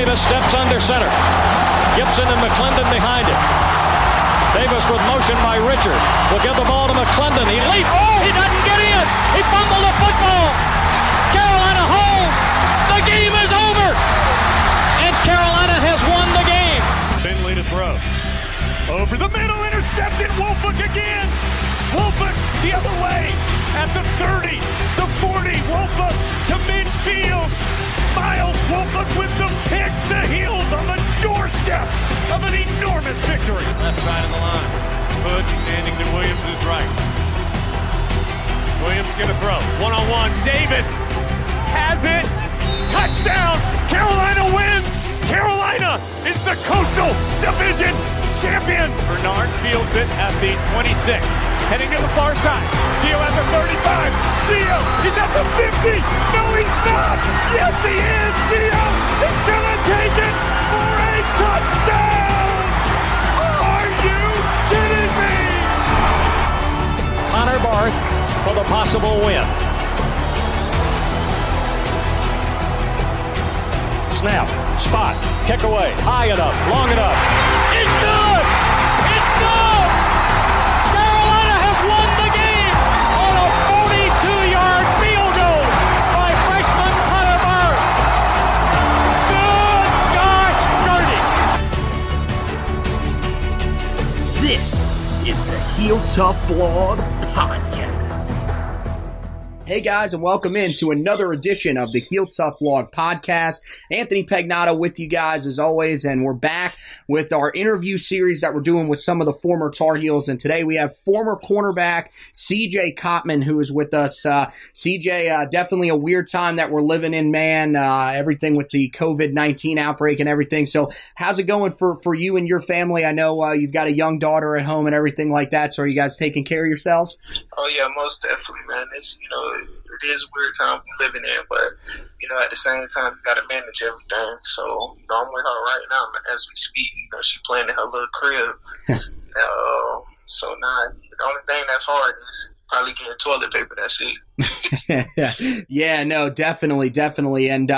Davis steps under center. Gibson and McClendon behind him. Davis with motion by Richard. Will give the ball to McClendon. He leaps. Oh, he doesn't get in. He fumbled the football. Carolina holds. The game is over. And Carolina has won the game. Finley to throw. Over the middle, intercepted. Wolford again. Wolford the other way. At the 30, the 40. Wolford to midfield. Miles Wolford with the pick. The heels on the doorstep of an enormous victory. Left side of the line. Hood standing to Williams' right. Williams gonna throw. One-on-one. Davis has it. Touchdown. Carolina wins. Carolina is the Coastal Division champion. Bernard fields it at the 26. Heading to the far side. Gio at the 35. Gio, he's at the 50. No, he's not. Yes, he is. Gio is going to take it for a touchdown. Are you kidding me? Connor Barth for the possible win. Snap, spot, kick away, high enough, long enough. It's good! It's good! Carolina has won the game on a 42-yard field goal by freshman Connor Barth. Good gosh, dirty. This is the Heel Tough Blog Podcast. Hey guys, and welcome into another edition of the Heel Tough Blog Podcast. Anthony Pagnotta with you guys as always, and we're back with our interview series that we're doing with some of the former Tar Heels. And today we have former cornerback CJ Cotman, who is with us. CJ, definitely a weird time that we're living in, man. Everything with the COVID-19 outbreak and everything. So how's it going for you and your family? I know you've got a young daughter at home and everything like that. So are you guys taking care of yourselves? Oh yeah, most definitely, man. It's it is a weird time we're living in, but at the same time, you got to manage everything. So I'm with her right now as we speak. She's playing in her little crib. So now the only thing that's hard is probably getting toilet paper. That's it. Yeah, no, definitely. And,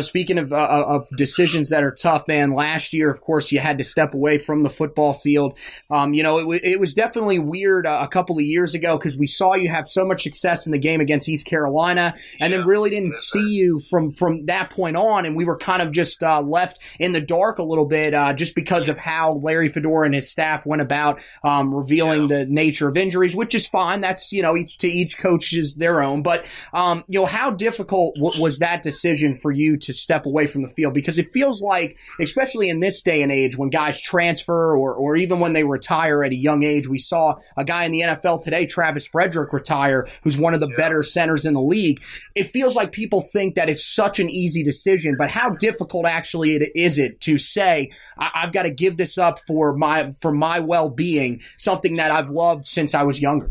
speaking of decisions that are tough, man, last year, of course, you had to step away from the football field. It was definitely weird a couple of years ago because we saw you have so much success in the game against East Carolina and then really didn't see you from that point on. And we were kind of just left in the dark a little bit just because of how Larry Fedora and his staff went about revealing the nature of injuries, which is fine. That's, each coach is their own. But, how difficult was that decision for you to step away from the field? Because it feels like, especially in this day and age, when guys transfer or even when they retire at a young age, we saw a guy in the NFL today, Travis Frederick, retire, who's one of the better centers in the league. It feels like people think that it's such an easy decision, but how difficult actually is it to say, I've got to give this up for my well-being, something that I've loved since I was younger?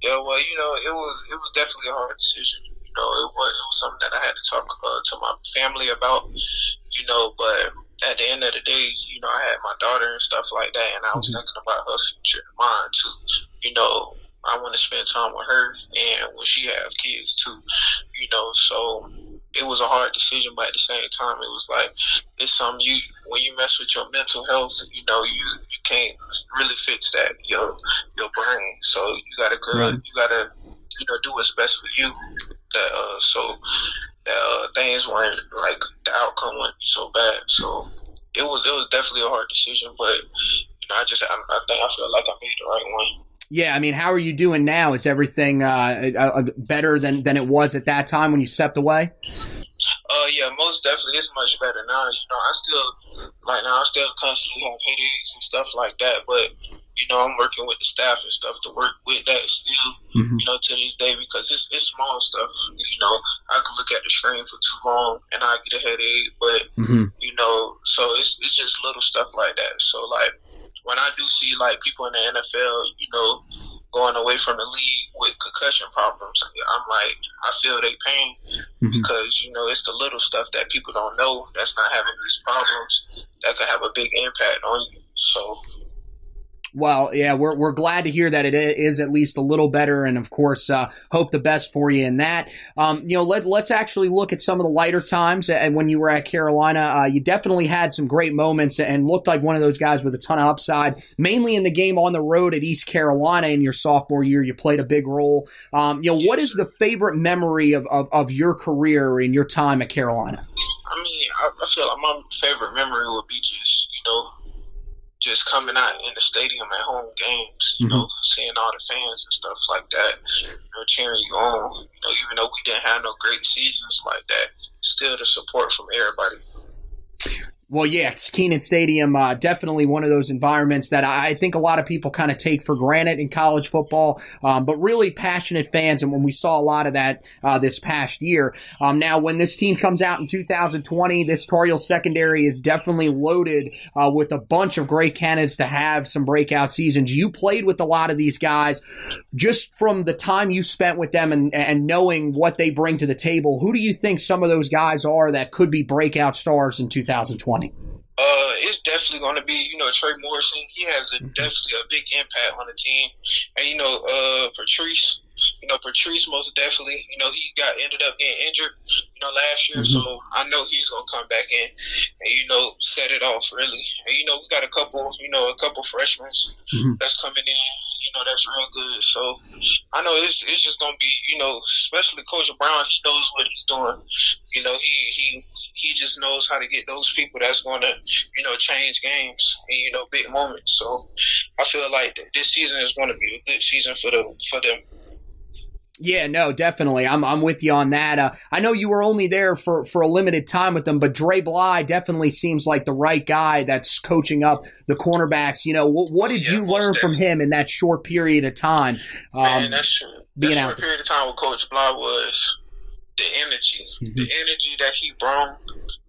Yeah, well, it was definitely a hard decision. It was something that I had to talk to my family about. But at the end of the day, I had my daughter and stuff like that, and I was thinking about her future and mine too. I want to spend time with her, and when she have kids too. So it was a hard decision, but at the same time, it was like it's something when you mess with your mental health, you can't really fix that your brain. So you gotta do what's best for you. Things weren't like the outcome wasn't so bad. So it was definitely a hard decision, but I think I feel like I made the right one. Yeah, I mean, how are you doing now? Is everything better than it was at that time when you stepped away? Yeah, most definitely. It's much better now. I still constantly have headaches and stuff like that, but I'm working with the staff and stuff to work with that still, to this day, because it's small stuff. I could look at the screen for too long and I get a headache, but so it's just little stuff like that. So like when I do see like people in the NFL, going away from the league with concussion problems, I'm like, I feel their pain because, it's the little stuff that people don't know that's not having these problems that could have a big impact on you. So. Well, yeah, we're glad to hear that it is at least a little better, and of course, hope the best for you in that. Let's actually look at some of the lighter times. And when you were at Carolina, you definitely had some great moments and looked like one of those guys with a ton of upside. Mainly in the game on the road at East Carolina in your sophomore year, you played a big role. What is the favorite memory of your career in your time at Carolina? I mean, I feel like my favorite memory would be just coming out in the stadium at home games, seeing all the fans and stuff like that, cheering you on. Even though we didn't have no great seasons like that, still the support from everybody. Well, yeah, Kenan Stadium, definitely one of those environments that I think a lot of people kind of take for granted in college football, but really passionate fans, and when we saw a lot of that this past year. Now, when this team comes out in 2020, this Tar Heel secondary is definitely loaded with a bunch of great candidates to have some breakout seasons. You played with a lot of these guys. Just from the time you spent with them and knowing what they bring to the table, who do you think some of those guys are that could be breakout stars in 2020? It's definitely going to be, Trey Morrison. He has definitely a big impact on the team. And, Patrice. Patrice most definitely. He ended up getting injured, last year. So I know he's going to come back in and, set it off really. And, we got a couple freshmen that's coming in. That's real good. So I know it's just going to be, especially Coach Brown, he knows what he's doing. He just knows how to get those people that's going to, change games and, big moments. So I feel like this season is going to be a good season for them. Yeah, no, definitely. I'm with you on that. I know you were only there for a limited time with them, but Dre Bly definitely seems like the right guy that's coaching up the cornerbacks. What did you learn from him in that short period of time? Man, that's true. That short period of time with Coach Bly was the energy. The energy that he brought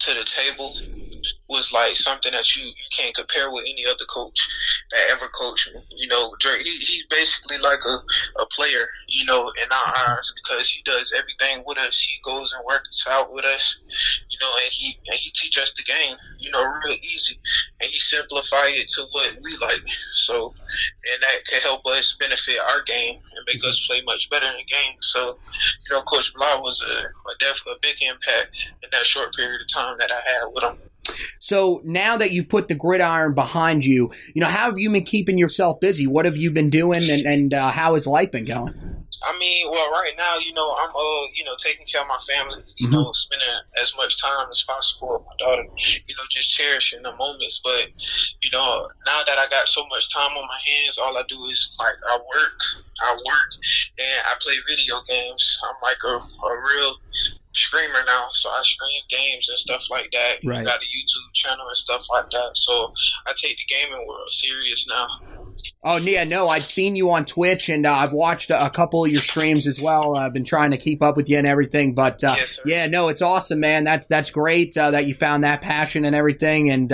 to the table was like something that you can't compare with any other coach that ever coached me. Dre, he's basically like a player, in our eyes, because he does everything with us. He goes and works out with us, and he teach us the game, real easy, and he simplify it to what we like. So, and that can help us benefit our game and make us play much better in the game. So, Coach Bly was definitely a big impact in that short period of time that I had with him. So now that you've put the gridiron behind you, how have you been keeping yourself busy? What have you been doing, and how has life been going? I mean, well, right now, I'm, taking care of my family, spending as much time as possible with my daughter, just cherishing the moments. But, now that I got so much time on my hands, all I do is, I work, and I play video games. I'm like a real streamer now, so I stream games and stuff like that. Right. Got a YouTube channel and stuff like that, so I take the gaming world serious now. Oh yeah, no, I've seen you on Twitch, and I've watched a couple of your streams as well. I've been trying to keep up with you and everything, but yes, yeah, no, it's awesome, man. That's great that you found that passion and everything, and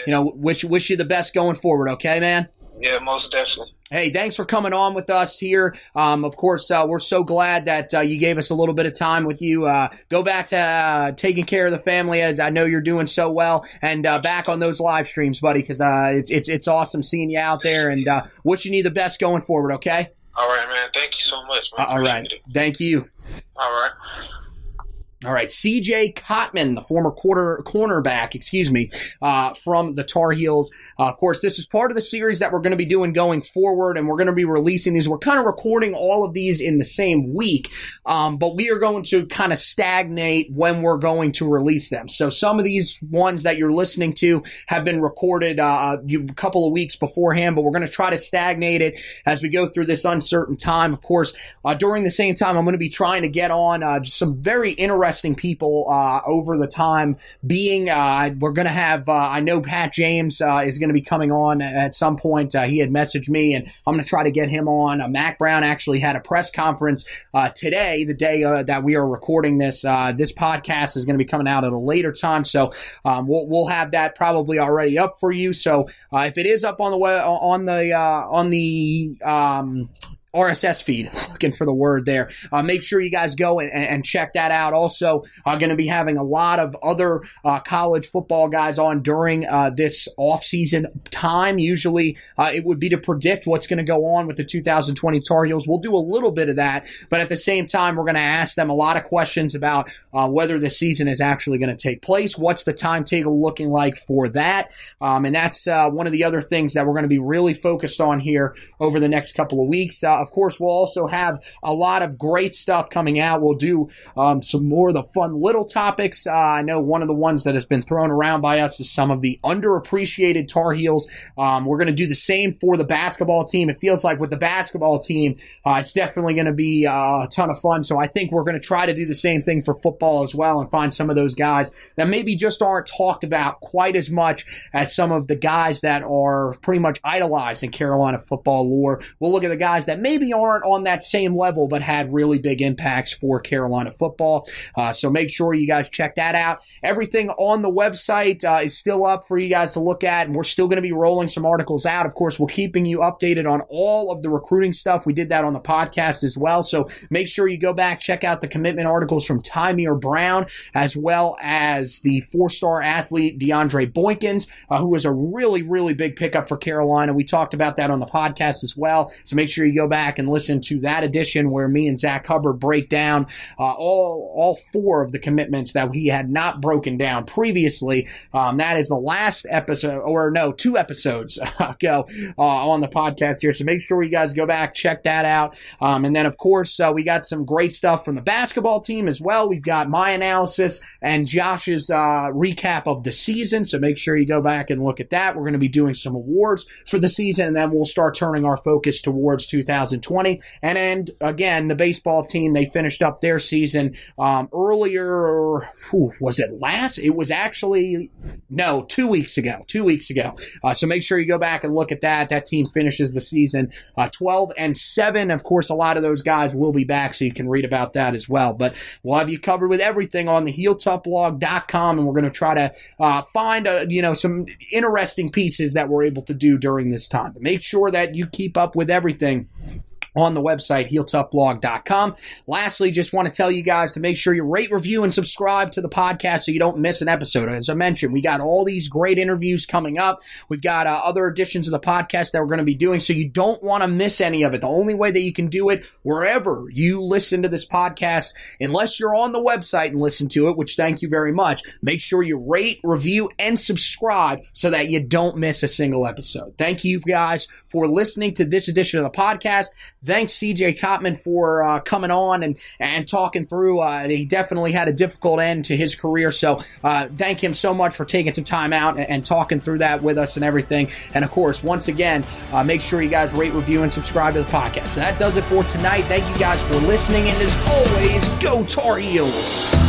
wish you the best going forward. Okay, man. Yeah, most definitely. Hey, thanks for coming on with us here. Of course, we're so glad that you gave us a little bit of time with you. Go back to taking care of the family, as I know you're doing so well, and back on those live streams, buddy, because it's awesome seeing you out there, and wishing you the best going forward, okay? All right, man. Thank you so much, man. All right. Thank you. All right. All right, C.J. Cotman, the former cornerback, from the Tar Heels. Of course, this is part of the series that we're going to be doing going forward, and we're going to be releasing these. We're kind of recording all of these in the same week, but we are going to kind of stagnate when we're going to release them. So some of these ones that you're listening to have been recorded a couple of weeks beforehand, but we're going to try to stagnate it as we go through this uncertain time. Of course, during the same time, I'm going to be trying to get on just some very interesting people over the time being. We're going to have, I know Pat James is going to be coming on at some point. He had messaged me, and I'm going to try to get him on. Mac Brown actually had a press conference today, the day that we are recording this. This podcast is going to be coming out at a later time, so we'll have that probably already up for you. So if it is up on the RSS feed, looking for the word there. Make sure you guys go and check that out. Also, going to be having a lot of other college football guys on during this off-season time. Usually, it would be to predict what's going to go on with the 2020 Tar Heels. We'll do a little bit of that, but at the same time, we're going to ask them a lot of questions about whether the season is actually going to take place. What's the timetable looking like for that? And that's one of the other things that we're going to be really focused on here over the next couple of weeks. Of course, we'll also have a lot of great stuff coming out. We'll do some more of the fun little topics. I know one of the ones that has been thrown around by us is some of the underappreciated Tar Heels. We're going to do the same for the basketball team. It feels like with the basketball team, it's definitely going to be a ton of fun. So I think we're going to try to do the same thing for football as well and find some of those guys that maybe just aren't talked about quite as much as some of the guys that are pretty much idolized in Carolina football lore. We'll look at the guys that maybe aren't on that same level but had really big impacts for Carolina football. So make sure you guys check that out. Everything on the website is still up for you guys to look at, and we're still going to be rolling some articles out. Of course, we're keeping you updated on all of the recruiting stuff. We did that on the podcast as well, so make sure you go back, check out the commitment articles from Tymere Brown, as well as the 4-star athlete DeAndre Boykins, who was a really, really big pickup for Carolina. We talked about that on the podcast as well, so make sure you go back and listen to that edition where me and Zach Hubbard break down all 4 of the commitments that he had not broken down previously. That is the last episode, or no, 2 episodes ago on the podcast here, so make sure you guys go back, check that out. And then, of course, we got some great stuff from the basketball team as well. We've got my analysis and Josh's recap of the season, so make sure you go back and look at that. We're going to be doing some awards for the season, and then we'll start turning our focus towards 2020. And again, the baseball team, they finished up their season earlier. Was it last? It was actually, no, 2 weeks ago. 2 weeks ago. So make sure you go back and look at that. That team finishes the season 12-7. Of course, a lot of those guys will be back, so you can read about that as well. But we'll have you covered with everything on the HeelToughBlog.com, and we're going to try to find some interesting pieces that we're able to do during this time. But make sure that you keep up with everything on the website, HeelToughBlog.com. Lastly, just want to tell you guys to make sure you rate, review, and subscribe to the podcast so you don't miss an episode. As I mentioned, we got all these great interviews coming up. We've got other editions of the podcast that we're going to be doing, so you don't want to miss any of it. The only way that you can do it, wherever you listen to this podcast, unless you're on the website and listen to it, which thank you very much, make sure you rate, review, and subscribe so that you don't miss a single episode. Thank you guys for listening to this edition of the podcast. Thanks, CJ Cotman, for coming on and talking through. He definitely had a difficult end to his career, so thank him so much for taking some time out and talking through that with us and everything. And, of course, once again, make sure you guys rate, review, and subscribe to the podcast. So that does it for tonight. Thank you guys for listening, and as always, go Tar Heels!